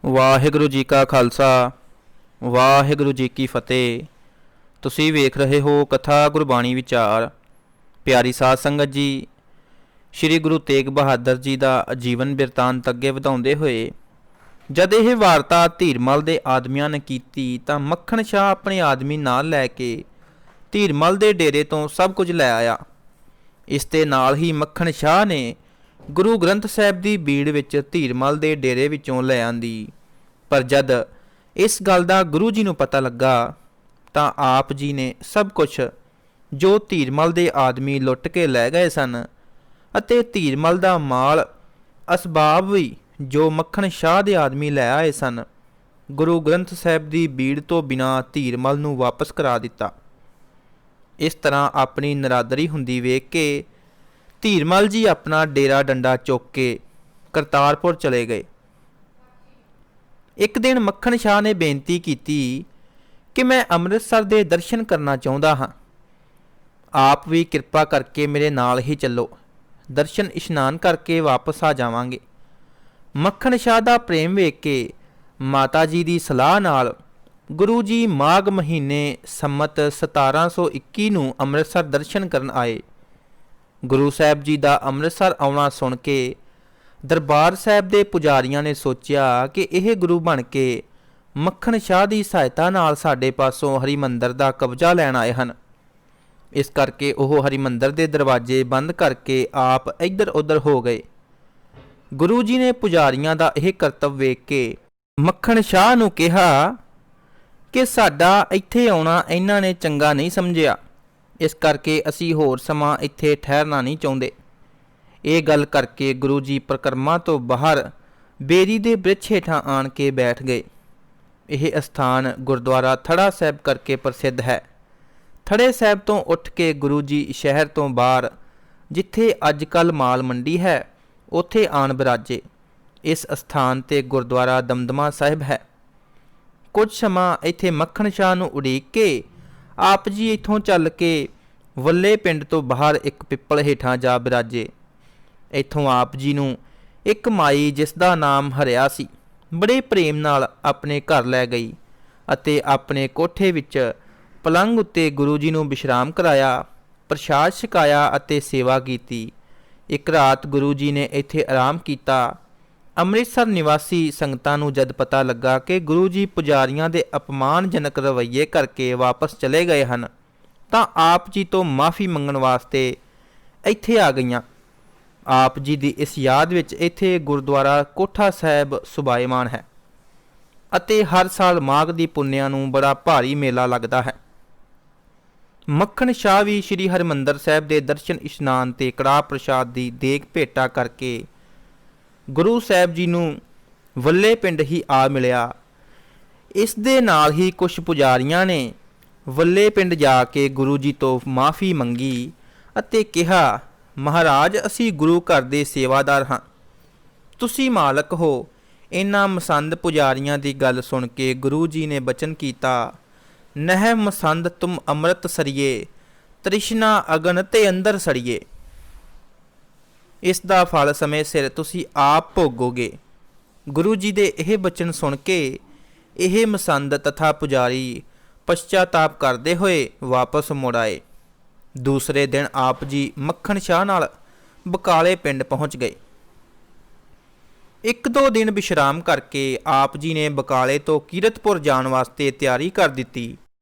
ਵਾਹਿਗੁਰੂ ਜੀ ਕਾ ਖਾਲਸਾ ਵਾਹਿਗੁਰੂ ਜੀ ਕੀ ਫਤਿਹ। ਤੁਸੀਂ ਵੇਖ ਰਹੇ ਹੋ ਕਥਾ ਗੁਰਬਾਣੀ ਵਿਚਾਰ। ਪਿਆਰੀ ਸਾਧ ਸੰਗਤ ਜੀ, ਸ਼੍ਰੀ ਗੁਰੂ ਤੇਗ ਬਹਾਦਰ ਜੀ ਦਾ ਜੀਵਨ ਬਿਰਤਾਂਤ ਅੱਗੇ ਵਧਾਉਂਦੇ ਹੋਏ ਜਦ ਇਹ ਵਾਰਤਾ ਧੀਰਮਲ ਦੇ ਆਦਮੀਆਂ ਨੇ ਕੀਤੀ ਤਾਂ ਮੱਖਣ ਸ਼ਾਹ ਆਪਣੇ ਆਦਮੀ ਨਾਲ ਲੈ ਕੇ ਧੀਰਮਲ ਦੇ ਡੇਰੇ ਤੋਂ ਸਭ ਕੁਝ ਲੈ ਆਇਆ। ਇਸ ਦੇ ਨਾਲ ਹੀ ਮੱਖਣ ਸ਼ਾਹ ਨੇ ਗੁਰੂ ਗ੍ਰੰਥ ਸਾਹਿਬ ਦੀ ਬੀੜ ਵਿੱਚ ਧੀਰਮਲ ਦੇ ਡੇਰੇ ਵਿੱਚੋਂ ਲੈ ਆਂਦੀ। ਪਰ ਜਦ ਇਸ ਗੱਲ ਦਾ ਗੁਰੂ ਜੀ ਨੂੰ ਪਤਾ ਲੱਗਾ ਤਾਂ ਆਪ ਜੀ ਨੇ ਸਭ ਕੁਝ ਜੋ ਧੀਰਮਲ ਦੇ ਆਦਮੀ ਲੁੱਟ ਕੇ ਲੈ ਗਏ ਸਨ ਅਤੇ ਧੀਰਮਲ ਦਾ ਮਾਲ ਅਸਬਾਬ ਵੀ ਜੋ ਮੱਖਣ ਸ਼ਾਹ ਦੇ ਆਦਮੀ ਲੈ ਆਏ ਸਨ, ਗੁਰੂ ਗ੍ਰੰਥ ਸਾਹਿਬ ਦੀ ਬੀੜ ਤੋਂ ਬਿਨਾਂ ਧੀਰਮਲ ਨੂੰ ਵਾਪਸ ਕਰਾ ਦਿੱਤਾ। ਇਸ ਤਰ੍ਹਾਂ ਆਪਣੀ ਨਰਾਦਰੀ ਹੁੰਦੀ ਵੇਖ ਕੇ ਧੀਰਮਲ ਜੀ ਆਪਣਾ ਡੇਰਾ ਡੰਡਾ ਚੁੱਕ ਕੇ ਕਰਤਾਰਪੁਰ ਚਲੇ ਗਏ। ਇੱਕ ਦਿਨ ਮੱਖਣ ਸ਼ਾਹ ਨੇ ਬੇਨਤੀ ਕੀਤੀ ਕਿ ਮੈਂ ਅੰਮ੍ਰਿਤਸਰ ਦੇ ਦਰਸ਼ਨ ਕਰਨਾ ਚਾਹੁੰਦਾ ਹਾਂ, ਆਪ ਵੀ ਕਿਰਪਾ ਕਰਕੇ ਮੇਰੇ ਨਾਲ ਹੀ ਚੱਲੋ, ਦਰਸ਼ਨ ਇਸ਼ਨਾਨ ਕਰਕੇ ਵਾਪਸ ਆ ਜਾਵਾਂਗੇ। ਮੱਖਣ ਸ਼ਾਹ ਦਾ ਪ੍ਰੇਮ ਵੇਖ ਕੇ ਮਾਤਾ ਜੀ ਦੀ ਸਲਾਹ ਨਾਲ ਗੁਰੂ ਜੀ ਮਾਘ ਮਹੀਨੇ ਸੰਮਤ 1721 ਨੂੰ ਅੰਮ੍ਰਿਤਸਰ ਦਰਸ਼ਨ ਕਰਨ ਆਏ। ਗੁਰੂ ਸਾਹਿਬ ਜੀ ਦਾ ਅੰਮ੍ਰਿਤਸਰ ਆਉਣਾ ਸੁਣ ਕੇ ਦਰਬਾਰ ਸਾਹਿਬ ਦੇ ਪੁਜਾਰੀਆਂ ਨੇ ਸੋਚਿਆ ਕਿ ਇਹ ਗੁਰੂ ਬਣ ਕੇ ਮੱਖਣ ਸ਼ਾਹ ਦੀ ਸਹਾਇਤਾ ਨਾਲ ਸਾਡੇ ਪਾਸੋਂ ਹਰਿਮੰਦਰ ਦਾ ਕਬਜ਼ਾ ਲੈਣ ਆਏ ਹਨ। ਇਸ ਕਰਕੇ ਉਹ ਹਰਿਮੰਦਰ ਦੇ ਦਰਵਾਜ਼ੇ ਬੰਦ ਕਰਕੇ ਆਪ ਇੱਧਰ ਉੱਧਰ ਹੋ ਗਏ। ਗੁਰੂ ਜੀ ਨੇ ਪੁਜਾਰੀਆਂ ਦਾ ਇਹ ਕਰਤੱਵ ਵੇਖ ਕੇ ਮੱਖਣ ਸ਼ਾਹ ਨੂੰ ਕਿਹਾ ਕਿ ਸਾਡਾ ਇੱਥੇ ਆਉਣਾ ਇਹਨਾਂ ਨੇ ਚੰਗਾ ਨਹੀਂ ਸਮਝਿਆ, ਇਸ ਕਰਕੇ ਅਸੀਂ ਹੋਰ ਸਮਾਂ ਇੱਥੇ ਠਹਿਰਨਾ ਨਹੀਂ ਚਾਹੁੰਦੇ। ਇਹ ਗੱਲ ਕਰਕੇ ਗੁਰੂ ਜੀ ਪ੍ਰਕਰਮਾ ਤੋਂ ਬਾਹਰ ਬੇਰੀ ਦੇ ਬ੍ਰਿਛ ਹੇਠਾਂ ਆਣ ਕੇ ਬੈਠ ਗਏ। ਇਹ ਅਸਥਾਨ ਗੁਰਦੁਆਰਾ ਥੜਾ ਸਾਹਿਬ ਕਰਕੇ ਪ੍ਰਸਿੱਧ ਹੈ। ਥੜੇ ਸਾਹਿਬ ਤੋਂ ਉੱਠ ਕੇ ਗੁਰੂ ਜੀ ਸ਼ਹਿਰ ਤੋਂ ਬਾਹਰ ਜਿੱਥੇ ਅੱਜ ਕੱਲ੍ਹ ਮਾਲ ਮੰਡੀ ਹੈ ਉੱਥੇ ਆਣ ਬਿਰਾਜੇ। ਇਸ ਅਸਥਾਨ 'ਤੇ ਗੁਰਦੁਆਰਾ ਦਮਦਮਾ ਸਾਹਿਬ ਹੈ। ਕੁਝ ਸਮਾਂ ਇੱਥੇ ਮੱਖਣ ਸ਼ਾਹ ਨੂੰ ਉਡੀਕ ਕੇ ਆਪ ਜੀ ਇੱਥੋਂ ਚੱਲ ਕੇ ਵੱਲੇ ਪਿੰਡ ਤੋਂ ਬਾਹਰ ਇੱਕ ਪਿੱਪਲ ਹੇਠਾਂ ਜਾ ਬਿਰਾਜੇ। ਇੱਥੋਂ ਆਪ ਜੀ ਨੂੰ ਇੱਕ ਮਾਈ ਜਿਸ ਦਾ ਨਾਮ ਹਰਿਆ ਸੀ ਬੜੇ ਪ੍ਰੇਮ ਨਾਲ ਆਪਣੇ ਘਰ ਲੈ ਗਈ ਅਤੇ ਆਪਣੇ ਕੋਠੇ ਵਿੱਚ ਪਲੰਘ ਉੱਤੇ ਗੁਰੂ ਜੀ ਨੂੰ ਵਿਸ਼ਰਾਮ ਕਰਾਇਆ, ਪ੍ਰਸ਼ਾਦ ਛਕਾਇਆ ਅਤੇ ਸੇਵਾ ਕੀਤੀ। ਇੱਕ ਰਾਤ ਗੁਰੂ ਜੀ ਨੇ ਇੱਥੇ ਆਰਾਮ ਕੀਤਾ। ਅੰਮ੍ਰਿਤਸਰ ਨਿਵਾਸੀ ਸੰਗਤਾਂ ਨੂੰ ਜਦ ਪਤਾ ਲੱਗਾ ਕਿ ਗੁਰੂ ਜੀ ਪੁਜਾਰੀਆਂ ਦੇ ਅਪਮਾਨਜਨਕ ਰਵੱਈਏ ਕਰਕੇ ਵਾਪਸ ਚਲੇ ਗਏ ਹਨ ਤਾਂ ਆਪ ਜੀ ਤੋਂ ਮਾफ़ੀ ਮੰਗਣ ਵਾਸਤੇ ਇੱਥੇ ਆ ਗਈਆਂ। ਆਪ ਜੀ ਦੀ ਇਸ ਯਾਦ ਵਿੱਚ ਇੱਥੇ ਗੁਰਦੁਆਰਾ ਕੋਠਾ ਸਾਹਿਬ ਸੁਭਾਏਮਾਨ ਹੈ ਅਤੇ ਹਰ ਸਾਲ ਮਾਘ ਦੀ ਪੁੰਨਿਆ ਨੂੰ ਬੜਾ ਭਾਰੀ ਮੇਲਾ ਲੱਗਦਾ ਹੈ। ਮੱਖਣ ਸ਼ਾਹ ਵੀ ਸ਼੍ਰੀ ਹਰਿਮੰਦਰ ਸਾਹਿਬ ਦੇ ਦਰਸ਼ਨ ਇਸ਼ਨਾਨ ਤੇ ਕੜਾਹ ਪ੍ਰਸ਼ਾਦ ਦੀ ਦੇਗ ਭੇਟਾ ਕਰਕੇ ਗੁਰੂ ਸਾਹਿਬ ਜੀ ਨੂੰ ਵੱਲੇ ਪਿੰਡ ਹੀ ਆ ਮਿਲਿਆ। ਇਸ ਦੇ ਨਾਲ ਹੀ ਕੁਝ ਪੁਜਾਰੀਆਂ ਨੇ ਵੱਲੇ ਪਿੰਡ ਜਾ ਕੇ ਗੁਰੂ ਜੀ ਤੋਂ ਮਾफ़ੀ ਮੰਗੀ ਅਤੇ ਕਿਹਾ, ਮਹਾਰਾਜ ਅਸੀਂ ਗੁਰੂ ਘਰ ਦੇ ਸੇਵਾਦਾਰ ਹਾਂ, ਤੁਸੀਂ ਮਾਲਕ ਹੋ। ਇਹਨਾਂ ਮਸੰਦ ਪੁਜਾਰੀਆਂ ਦੀ ਗੱਲ ਸੁਣ ਕੇ ਗੁਰੂ ਜੀ ਨੇ ਬਚਨ ਕੀਤਾ, ਨਹਿ ਮਸੰਦ ਤੁਮ ਅੰਮ੍ਰਿਤ ਸਰੀਏ, ਤ੍ਰਿਸ਼ਨਾ ਅਗਨ ਤੇ ਅੰਦਰ ਸੜੀਏ। ਇਸ ਦਾ ਫਲ ਸਮੇਂ ਸਿਰ ਤੁਸੀਂ ਆਪ ਭੋਗੋਗੇ। ਗੁਰੂ ਜੀ ਦੇ ਇਹ ਬਚਨ ਸੁਣ ਕੇ ਇਹ ਮਸੰਦ ਤਥਾ ਪੁਜਾਰੀ ਪਛਚਾਤਾਪ ਕਰਦੇ ਹੋਏ ਵਾਪਸ ਮੁੜ ਆਏ। ਦੂਸਰੇ ਦਿਨ ਆਪ ਜੀ ਮੱਖਣ ਸ਼ਾਹ ਨਾਲ ਬਕਾਲੇ ਪਿੰਡ ਪਹੁੰਚ ਗਏ। ਇੱਕ ਦੋ ਦਿਨ ਵਿਸ਼ਰਾਮ ਕਰਕੇ ਆਪ ਜੀ ਨੇ ਬਕਾਲੇ ਤੋਂ ਕੀਰਤਪੁਰ ਜਾਣ ਵਾਸਤੇ ਤਿਆਰੀ ਕਰ ਦਿੱਤੀ।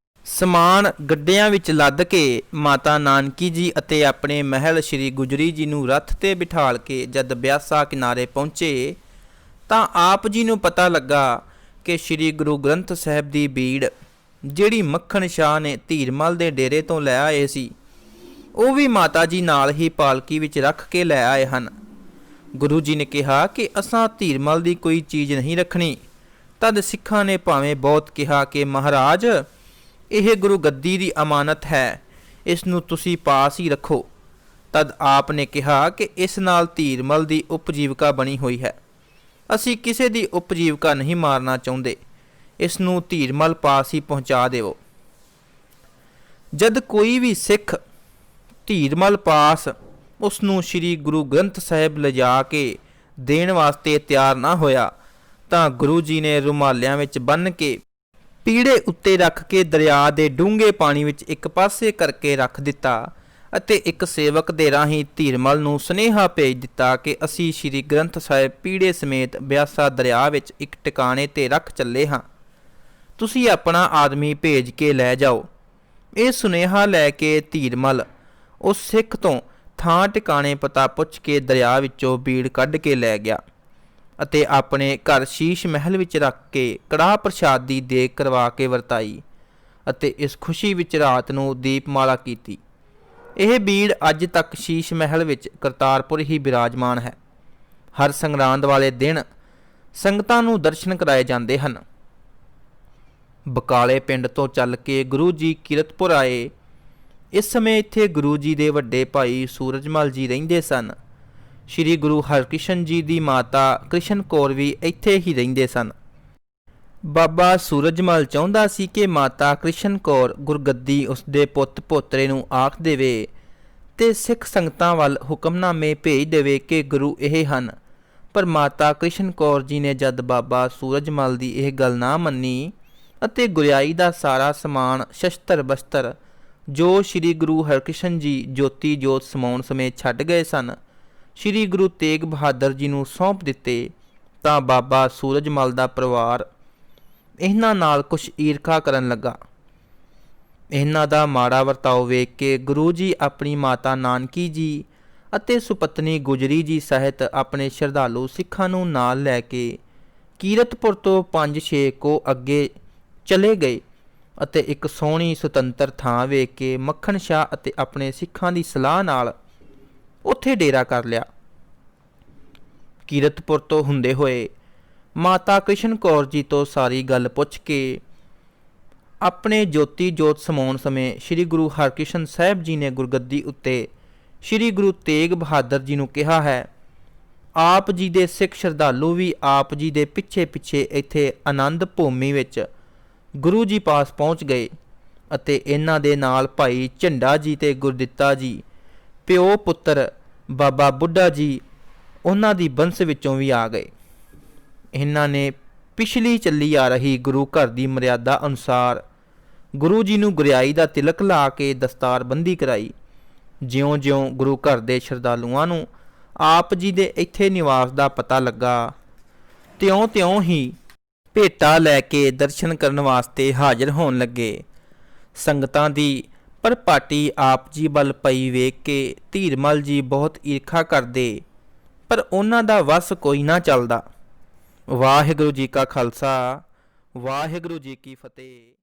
ਸਮਾਨ ਗੱਡਿਆਂ ਵਿੱਚ ਲੱਦ ਕੇ ਮਾਤਾ ਨਾਨਕੀ ਜੀ ਅਤੇ ਆਪਣੇ ਮਹਿਲ ਸ਼੍ਰੀ ਗੁਜਰੀ ਜੀ ਨੂੰ ਰੱਥ 'ਤੇ ਬਿਠਾਲ ਕੇ ਜਦ ਬਿਆਸਾ ਕਿਨਾਰੇ ਪਹੁੰਚੇ ਤਾਂ ਆਪ ਜੀ ਨੂੰ ਪਤਾ ਲੱਗਾ ਕਿ ਸ਼੍ਰੀ ਗੁਰੂ ਗ੍ਰੰਥ ਸਾਹਿਬ ਦੀ ਬੀੜ ਜਿਹੜੀ ਮੱਖਣ ਸ਼ਾਹ ਨੇ ਧੀਰਮਲ ਦੇ ਡੇਰੇ ਤੋਂ ਲੈ ਆਏ ਸੀ ਉਹ ਵੀ ਮਾਤਾ ਜੀ ਨਾਲ ਹੀ ਪਾਲਕੀ ਵਿੱਚ ਰੱਖ ਕੇ ਲੈ ਆਏ ਹਨ। ਗੁਰੂ ਜੀ ਨੇ ਕਿਹਾ ਕਿ ਅਸਾਂ ਧੀਰਮਲ ਦੀ ਕੋਈ ਚੀਜ਼ ਨਹੀਂ ਰੱਖਣੀ। ਤਦ ਸਿੱਖਾਂ ਨੇ ਭਾਵੇਂ ਬਹੁਤ ਕਿਹਾ ਕਿ ਮਹਾਰਾਜ ਇਹ ਗੁਰੂ ਗੱਦੀ ਦੀ ਅਮਾਨਤ ਹੈ, ਇਸ ਨੂੰ ਤੁਸੀਂ ਪਾਸ ਹੀ ਰੱਖੋ। ਤਦ ਆਪ ਨੇ ਕਿਹਾ ਕਿ ਇਸ ਨਾਲ ਧੀਰਮਲ ਦੀ ਉਪਜੀਵਕਾ ਬਣੀ ਹੋਈ ਹੈ, ਅਸੀਂ ਕਿਸੇ ਦੀ ਉਪਜੀਵਕਾ ਨਹੀਂ ਮਾਰਨਾ ਚਾਹੁੰਦੇ, ਇਸ ਨੂੰ ਧੀਰਮਲ ਪਾਸ ਹੀ ਪਹੁੰਚਾ ਦੇਵੋ। ਜਦ ਕੋਈ ਵੀ ਸਿੱਖ ਧੀਰਮਲ ਪਾਸ ਉਸ ਨੂੰ ਸ਼੍ਰੀ ਗੁਰੂ ਗ੍ਰੰਥ ਸਾਹਿਬ ਲਿਜਾ ਕੇ ਦੇਣ ਵਾਸਤੇ ਤਿਆਰ ਨਾ ਹੋਇਆ ਤਾਂ ਗੁਰੂ ਜੀ ਨੇ ਰੁਮਾਲਿਆਂ ਵਿੱਚ ਬੰਨ੍ਹ ਕੇ ਪੀੜੇ ਉੱਤੇ ਰੱਖ ਕੇ ਦਰਿਆ ਦੇ ਡੂੰਘੇ ਪਾਣੀ ਵਿੱਚ ਇੱਕ ਪਾਸੇ ਕਰਕੇ ਰੱਖ ਦਿੱਤਾ ਅਤੇ ਇੱਕ ਸੇਵਕ ਦੇ ਰਾਹੀਂ ਧੀਰਮਲ ਨੂੰ ਸੁਨੇਹਾ ਭੇਜ ਦਿੱਤਾ ਕਿ ਅਸੀਂ ਸ੍ਰੀ ਗ੍ਰੰਥ ਸਾਹਿਬ ਪੀੜੇ ਸਮੇਤ ਬਿਆਸਾ ਦਰਿਆ ਵਿੱਚ ਇੱਕ ਟਿਕਾਣੇ ਤੇ ਰੱਖ ਚੱਲੇ ਹਾਂ, ਤੁਸੀਂ ਆਪਣਾ ਆਦਮੀ ਭੇਜ ਕੇ ਲੈ ਜਾਓ। ਇਹ ਸੁਨੇਹਾ ਲੈ ਕੇ ਧੀਰਮਲ ਉਸ ਸਿੱਖ ਤੋਂ ਥਾਂ ਟਿਕਾਣੇ ਪਤਾ ਪੁੱਛ ਕੇ ਦਰਿਆ ਵਿੱਚੋਂ ਬੀੜ ਕੱਢ ਕੇ ਲੈ ਗਿਆ ਅਤੇ ਆਪਣੇ ਘਰ ਸ਼ੀਸ਼ ਮਹਿਲ ਵਿੱਚ ਰੱਖ ਕੇ ਕੜਾਹ ਪ੍ਰਸ਼ਾਦ ਦੀ ਦੇਗ ਕਰਵਾ ਕੇ ਵਰਤਾਈ ਅਤੇ ਇਸ ਖੁਸ਼ੀ ਵਿੱਚ ਰਾਤ ਨੂੰ ਦੀਪਮਾਲਾ ਕੀਤੀ। ਇਹ ਬੀੜ ਅੱਜ ਤੱਕ ਸ਼ੀਸ਼ ਮਹਿਲ ਵਿੱਚ ਕਰਤਾਰਪੁਰ ਹੀ ਬਿਰਾਜਮਾਨ ਹੈ। ਹਰ ਸੰਗਰਾਂਦ ਵਾਲੇ ਦਿਨ ਸੰਗਤਾਂ ਨੂੰ ਦਰਸ਼ਨ ਕਰਾਏ ਜਾਂਦੇ ਹਨ। ਬਕਾਲੇ ਪਿੰਡ ਤੋਂ ਚੱਲ ਕੇ ਗੁਰੂ ਜੀ ਕੀਰਤਪੁਰ ਆਏ। ਇਸ ਸਮੇਂ ਇੱਥੇ ਗੁਰੂ ਜੀ ਦੇ ਵੱਡੇ ਭਾਈ ਸੂਰਜਮਲ ਜੀ ਰਹਿੰਦੇ ਸਨ। ਸ਼੍ਰੀ ਗੁਰੂ ਹਰਕ੍ਰਿਸ਼ਨ ਜੀ ਦੀ ਮਾਤਾ ਕ੍ਰਿਸ਼ਨ ਕੌਰ ਵੀ ਇੱਥੇ ਹੀ ਰਹਿੰਦੇ ਸਨ। ਬਾਬਾ ਸੂਰਜਮਲ ਚਾਹੁੰਦਾ ਸੀ ਕਿ ਮਾਤਾ ਕ੍ਰਿਸ਼ਨ ਕੌਰ ਗੁਰਗੱਦੀ ਉਸਦੇ ਪੁੱਤ ਪੋਤਰੇ ਨੂੰ ਆਖ ਦੇਵੇ ਤੇ ਸਿੱਖ ਸੰਗਤਾਂ ਵੱਲ ਹੁਕਮਨਾਮੇ ਭੇਜ ਦੇਵੇ ਕਿ ਗੁਰੂ ਇਹ ਹਨ। ਪਰ ਮਾਤਾ ਕ੍ਰਿਸ਼ਨ ਕੌਰ ਜੀ ਨੇ ਜਦ ਬਾਬਾ ਸੂਰਜਮਲ ਦੀ ਇਹ ਗੱਲ ਨਾ ਮੰਨੀ ਅਤੇ ਗੁਰਿਆਈ ਦਾ ਸਾਰਾ ਸਮਾਨ ਸ਼ਸਤਰ ਬਸਤਰ ਜੋ ਸ਼੍ਰੀ ਗੁਰੂ ਹਰਕ੍ਰਿਸ਼ਨ ਜੀ ਜੋਤੀ ਜੋਤ ਸਮਾਉਣ ਸਮੇਂ ਛੱਡ ਗਏ ਸਨ, ਸ਼੍ਰੀ ਗੁਰੂ ਤੇਗ ਬਹਾਦਰ ਜੀ ਨੂੰ ਸੌਂਪ ਦਿੱਤੇ, ਤਾਂ ਬਾਬਾ ਸੂਰਜਮਲ ਦਾ ਪਰਿਵਾਰ ਇਹਨਾਂ ਨਾਲ ਕੁਝ ਈਰਖਾ ਕਰਨ ਲੱਗਾ। ਇਹਨਾਂ ਦਾ ਮਾੜਾ ਵਰਤਾਓ ਵੇਖ ਕੇ ਗੁਰੂ ਜੀ ਆਪਣੀ ਮਾਤਾ ਨਾਨਕੀ ਜੀ ਅਤੇ ਸੁਪਤਨੀ ਗੁਜਰੀ ਜੀ ਸਹਿਤ ਆਪਣੇ ਸ਼ਰਧਾਲੂ ਸਿੱਖਾਂ ਨੂੰ ਨਾਲ ਲੈ ਕੇ ਕੀਰਤਪੁਰ ਤੋਂ 5-6 ਕੋ ਅੱਗੇ ਚਲੇ ਗਏ ਅਤੇ ਇੱਕ ਸੋਹਣੀ ਸੁਤੰਤਰ ਥਾਂ ਵੇਖ ਕੇ ਮੱਖਣ ਸ਼ਾਹ ਅਤੇ ਆਪਣੇ ਸਿੱਖਾਂ ਦੀ ਸਲਾਹ ਨਾਲ ਉੱਥੇ ਡੇਰਾ ਕਰ ਲਿਆ। ਕੀਰਤਪੁਰ ਤੋਂ ਹੁੰਦੇ ਹੋਏ ਮਾਤਾ ਕ੍ਰਿਸ਼ਨ ਕੌਰ ਜੀ ਤੋਂ ਸਾਰੀ ਗੱਲ ਪੁੱਛ ਕੇ ਆਪਣੇ ਜੋਤੀ ਜੋਤ ਸਮਾਉਣ ਸਮੇਂ ਸ਼੍ਰੀ ਗੁਰੂ ਹਰਕ੍ਰਿਸ਼ਨ ਸਾਹਿਬ ਜੀ ਨੇ ਗੁਰਗੱਦੀ ਉੱਤੇ ਸ਼੍ਰੀ ਗੁਰੂ ਤੇਗ ਬਹਾਦਰ ਜੀ ਨੂੰ ਕਿਹਾ ਹੈ। ਆਪ ਜੀ ਦੇ ਸਿੱਖ ਸ਼ਰਧਾਲੂ ਵੀ ਆਪ ਜੀ ਦੇ ਪਿੱਛੇ ਪਿੱਛੇ ਇੱਥੇ ਆਨੰਦ ਭੂਮੀ ਵਿੱਚ ਗੁਰੂ ਜੀ ਪਾਸ ਪਹੁੰਚ ਗਏ ਅਤੇ ਇਹਨਾਂ ਦੇ ਨਾਲ ਭਾਈ ਝੰਡਾ ਜੀ ਤੇ ਗੁਰਦਿੱਤਾ ਜੀ ਪਿਓ ਪੁੱਤਰ ਬਾਬਾ ਬੁੱਢਾ ਜੀ ਉਹਨਾਂ ਦੀ ਬੰਸ ਵਿੱਚੋਂ ਵੀ ਆ ਗਏ। ਇਹਨਾਂ ਨੇ ਪਿਛਲੀ ਚੱਲੀ ਆ ਰਹੀ ਗੁਰੂ ਘਰ ਦੀ ਮਰਿਆਦਾ ਅਨੁਸਾਰ ਗੁਰੂ ਜੀ ਨੂੰ ਗੁਰਿਆਈ ਦਾ ਤਿਲਕ ਲਾ ਕੇ ਦਸਤਾਰਬੰਦੀ ਕਰਾਈ। ਜਿਉਂ-ਜਿਉਂ ਗੁਰੂ ਘਰ ਦੇ ਸ਼ਰਧਾਲੂਆਂ ਨੂੰ ਆਪ ਜੀ ਦੇ ਇੱਥੇ ਨਿਵਾਸ ਦਾ ਪਤਾ ਲੱਗਾ, ਤਿਉਂ-ਤਿਉਂ ਹੀ ਭੇਟਾ ਲੈ ਕੇ ਦਰਸ਼ਨ ਕਰਨ ਵਾਸਤੇ ਹਾਜ਼ਰ ਹੋਣ ਲੱਗੇ। ਸੰਗਤਾਂ ਦੀ ਪਰਪਾਟੀ ਆਪ ਜੀ ਵੱਲ ਪਈ ਵੇਖ ਕੇ ਧੀਰਮਲ ਜੀ ਬਹੁਤ ਈਰਖਾ ਕਰਦੇ, ਪਰ ਉਹਨਾਂ ਦਾ ਵੱਸ ਕੋਈ ਨਾ ਚੱਲਦਾ। ਵਾਹਿਗੁਰੂ ਜੀ ਕਾ ਖਾਲਸਾ, ਵਾਹਿਗੁਰੂ ਜੀ ਕੀ ਫਤਿਹ।